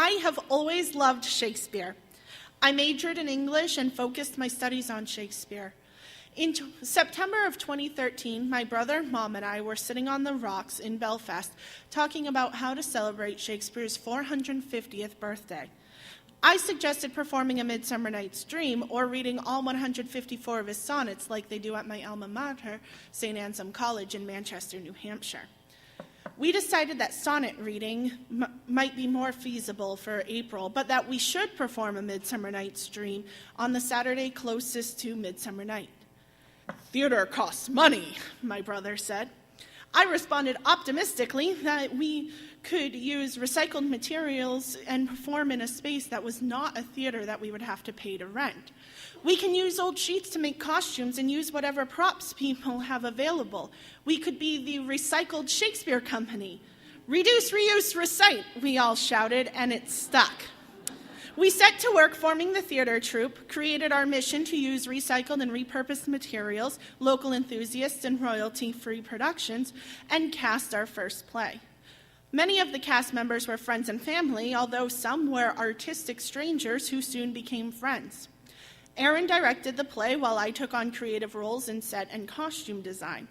I have always loved Shakespeare. I majored in English and focused my studies on Shakespeare. In September of 2013, my brother, mom, and I were sitting on the rocks in Belfast talking about how to celebrate Shakespeare's 450th birthday. I suggested performing A Midsummer Night's Dream or reading all 154 of his sonnets like they do at my alma mater, St. Anselm College in Manchester, New Hampshire. We decided that sonnet reading might be more feasible for April, but that we should perform A Midsummer Night's Dream on the Saturday closest to Midsummer Night. "Theater costs money," my brother said. I responded optimistically that we could use recycled materials and perform in a space that was not a theater that we would have to pay to rent. We can use old sheets to make costumes and use whatever props people have available. We could be the recycled Shakespeare company. "Reduce, reuse, recite," we all shouted, and it stuck. We set to work forming the theater troupe, created our mission to use recycled and repurposed materials, local enthusiasts, and royalty-free productions, and cast our first play. Many of the cast members were friends and family, although some were artistic strangers who soon became friends. Aaron directed the play while I took on creative roles in set and costume design.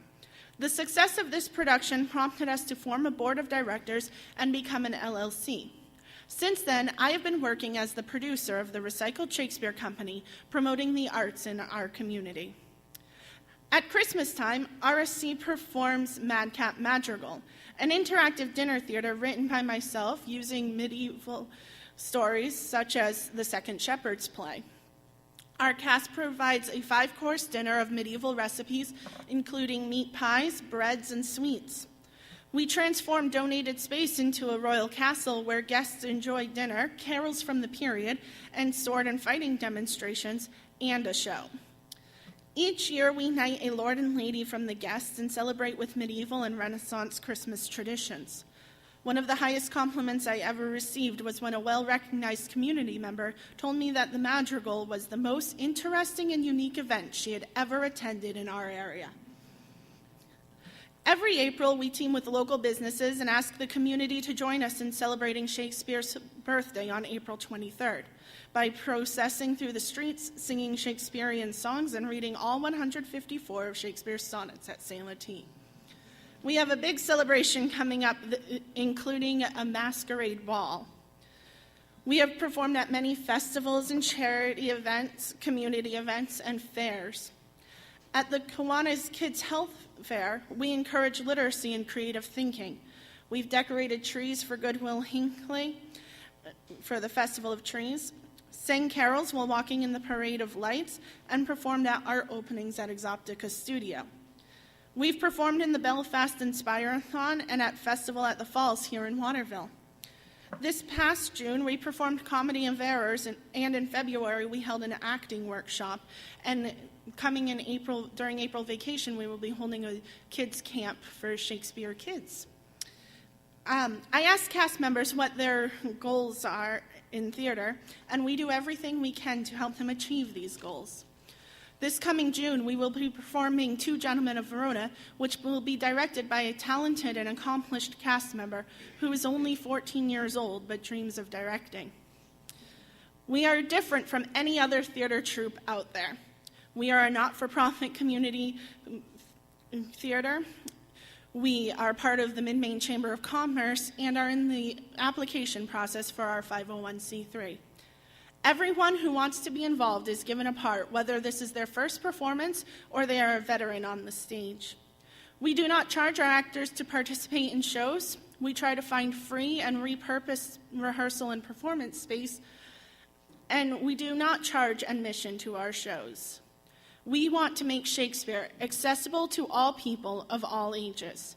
The success of this production prompted us to form a board of directors and become an LLC. Since then, I have been working as the producer of the Recycled Shakespeare Company, promoting the arts in our community. At Christmas time, RSC performs Madcap Madrigal, an interactive dinner theater written by myself using medieval stories such as The Second Shepherd's Play. Our cast provides a 5-course dinner of medieval recipes, including meat pies, breads, and sweets. We transform donated space into a royal castle where guests enjoy dinner, carols from the period, and sword and fighting demonstrations, and a show. Each year, we knight a lord and lady from the guests and celebrate with medieval and Renaissance Christmas traditions. One of the highest compliments I ever received was when a well-recognized community member told me that the Madrigal was the most interesting and unique event she had ever attended in our area. Every April, we team with local businesses and ask the community to join us in celebrating Shakespeare's birthday on April 23rd by processing through the streets, singing Shakespearean songs, and reading all 154 of Shakespeare's sonnets at St. Laurent. We have a big celebration coming up, including a masquerade ball. We have performed at many festivals and charity events, community events, and fairs. At the Kiwanis Kids Health Fair, we encourage literacy and creative thinking. We've decorated trees for Goodwill Hinckley for the Festival of Trees, sang carols while walking in the Parade of Lights, and performed at art openings at Exoptica Studio. We've performed in the Belfast Inspire-a-thon and at Festival at the Falls here in Waterville. This past June, we performed Comedy of Errors, and in February, we held an acting workshop. And coming in April, during April vacation, we will be holding a kids camp for Shakespeare kids. I asked cast members what their goals are in theater, and we do everything we can to help them achieve these goals. This coming June, we will be performing Two Gentlemen of Verona, which will be directed by a talented and accomplished cast member who is only 14 years old but dreams of directing. We are different from any other theater troupe out there. We are a not-for-profit community theater. We are part of the Mid-Maine Chamber of Commerce and are in the application process for our 501c3. Everyone who wants to be involved is given a part, whether this is their first performance or they are a veteran on the stage. We do not charge our actors to participate in shows. We try to find free and repurposed rehearsal and performance space, and we do not charge admission to our shows. We want to make Shakespeare accessible to all people of all ages.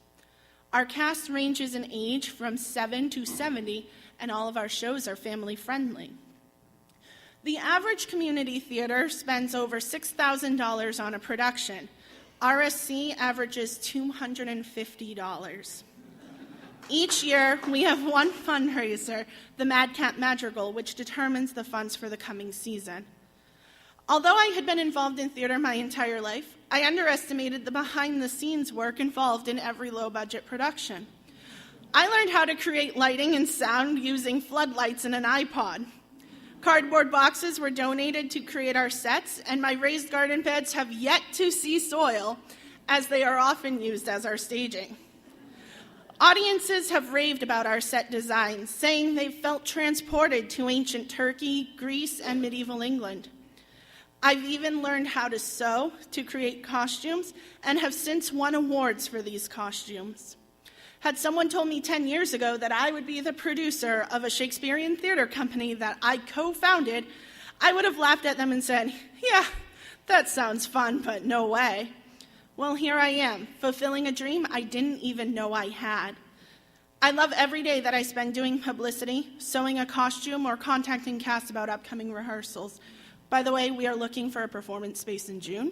Our cast ranges in age from 7 to 70, and all of our shows are family-friendly. The average community theater spends over $6,000 on a production. RSC averages $250. Each year, we have one fundraiser, the Madcap Madrigal, which determines the funds for the coming season. Although I had been involved in theater my entire life, I underestimated the behind-the-scenes work involved in every low-budget production. I learned how to create lighting and sound using floodlights and an iPod. Cardboard boxes were donated to create our sets, and my raised garden beds have yet to see soil, as they are often used as our staging. Audiences have raved about our set designs, saying they felt transported to ancient Turkey, Greece, and medieval England. I've even learned how to sew to create costumes and have since won awards for these costumes. Had someone told me 10 years ago that I would be the producer of a Shakespearean theater company that I co-founded, I would have laughed at them and said, yeah, that sounds fun, but no way. Well, here I am, fulfilling a dream I didn't even know I had. I love every day that I spend doing publicity, sewing a costume, or contacting cast about upcoming rehearsals. By the way, we are looking for a performance space in June.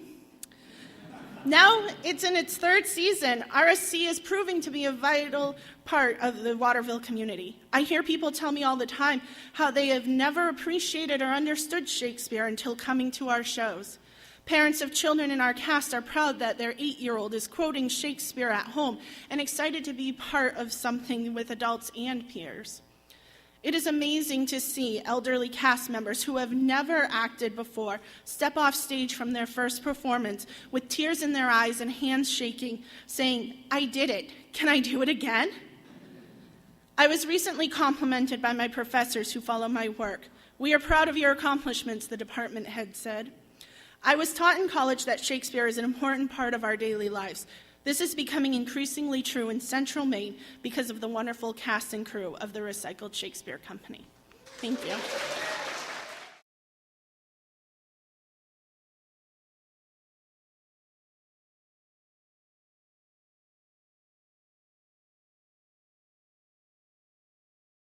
Now it's in its third season, RSC is proving to be a vital part of the Waterville community. I hear people tell me all the time how they have never appreciated or understood Shakespeare until coming to our shows. Parents of children in our cast are proud that their 8-year-old is quoting Shakespeare at home and excited to be part of something with adults and peers. It is amazing to see elderly cast members who have never acted before step off stage from their first performance with tears in their eyes and hands shaking, saying, "I did it. Can I do it again?" I was recently complimented by my professors who follow my work. "We are proud of your accomplishments," the department head said. I was taught in college that Shakespeare is an important part of our daily lives. This is becoming increasingly true in Central Maine because of the wonderful cast and crew of the Recycled Shakespeare Company. Thank you.